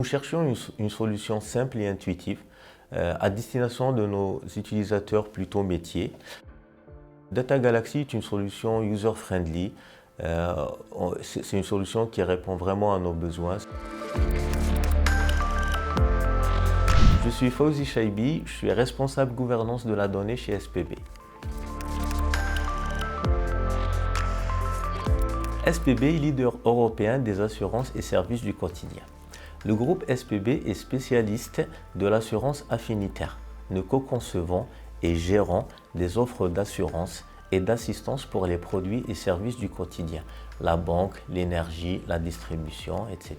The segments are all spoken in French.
Nous cherchions une solution simple et intuitive à destination de nos utilisateurs plutôt métiers. Data Galaxy est une solution user-friendly. C'est une solution qui répond vraiment à nos besoins. Je suis Fawzi Chaibi, je suis responsable gouvernance de la donnée chez SPB. SPB est leader européen des assurances et services du quotidien. Le groupe SPB est spécialiste de l'assurance affinitaire. Nous co-concevons et gérons des offres d'assurance et d'assistance pour les produits et services du quotidien, la banque, l'énergie, la distribution, etc.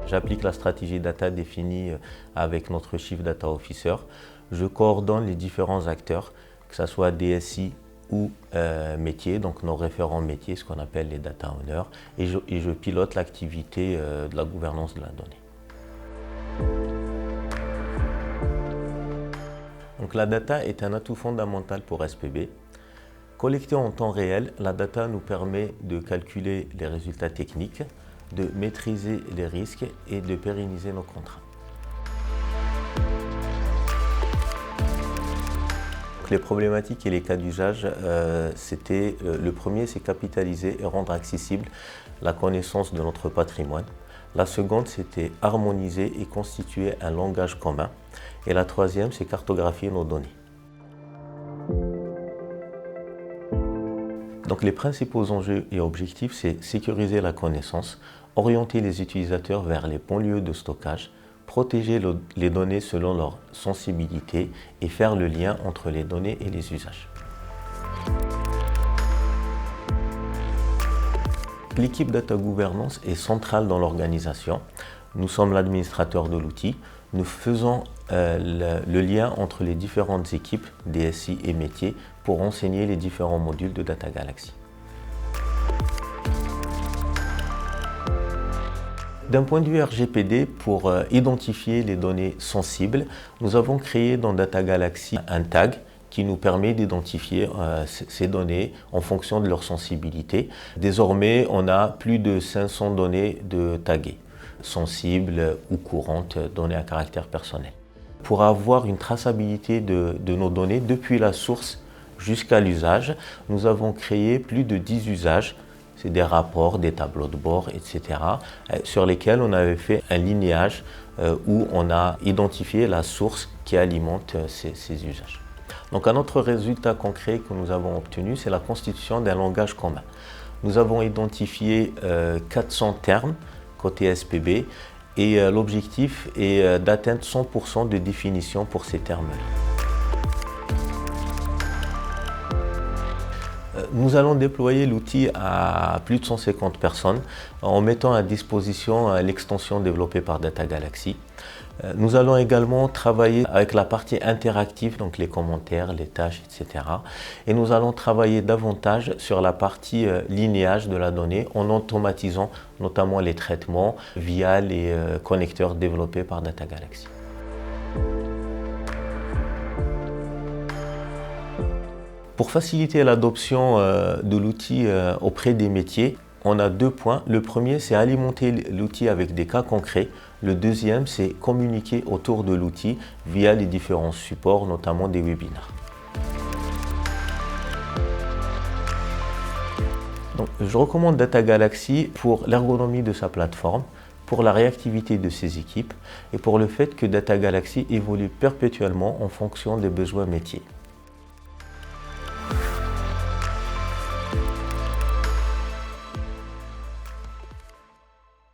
J'applique la stratégie data définie avec notre Chief Data Officer. Je coordonne les différents acteurs, que ce soit DSI ou métiers, donc nos référents métiers, ce qu'on appelle les data owners, et je pilote l'activité de la gouvernance de la donnée. Donc la data est un atout fondamental pour SPB. Collectée en temps réel, la data nous permet de calculer les résultats techniques, de maîtriser les risques et de pérenniser nos contrats. Les problématiques et les cas d'usage, le premier, c'est capitaliser et rendre accessible la connaissance de notre patrimoine. La seconde, c'était harmoniser et constituer un langage commun. Et la troisième, c'est cartographier nos données. Donc les principaux enjeux et objectifs, c'est sécuriser la connaissance, orienter les utilisateurs vers les bons lieux de stockage, protéger les données selon leur sensibilité et faire le lien entre les données et les usages. L'équipe Data Governance est centrale dans l'organisation. Nous sommes l'administrateur de l'outil. Nous faisons le lien entre les différentes équipes, DSI et métiers, pour enseigner les différents modules de Data Galaxy. D'un point de vue RGPD, pour identifier les données sensibles, nous avons créé dans Data Galaxy un tag qui nous permet d'identifier ces données en fonction de leur sensibilité. Désormais, on a plus de 500 données de taguées, sensibles ou courantes, données à caractère personnel. Pour avoir une traçabilité de nos données depuis la source jusqu'à l'usage, nous avons créé plus de 10 usages. C'est des rapports, des tableaux de bord, etc., sur lesquels on avait fait un lignage où on a identifié la source qui alimente ces usages. Donc un autre résultat concret que nous avons obtenu, c'est la constitution d'un langage commun. Nous avons identifié 400 termes côté SPB et l'objectif est d'atteindre 100% de définition pour ces termes-là. Nous allons déployer l'outil à plus de 150 personnes en mettant à disposition l'extension développée par Data Galaxy. Nous allons également travailler avec la partie interactive, donc les commentaires, les tâches, etc. Et nous allons travailler davantage sur la partie lignage de la donnée en automatisant notamment les traitements via les connecteurs développés par Data Galaxy. Pour faciliter l'adoption de l'outil auprès des métiers, on a 2 points. Le premier, c'est alimenter l'outil avec des cas concrets. Le deuxième, c'est communiquer autour de l'outil via les différents supports, notamment des webinaires. Donc, je recommande Data Galaxy pour l'ergonomie de sa plateforme, pour la réactivité de ses équipes et pour le fait que Data Galaxy évolue perpétuellement en fonction des besoins métiers.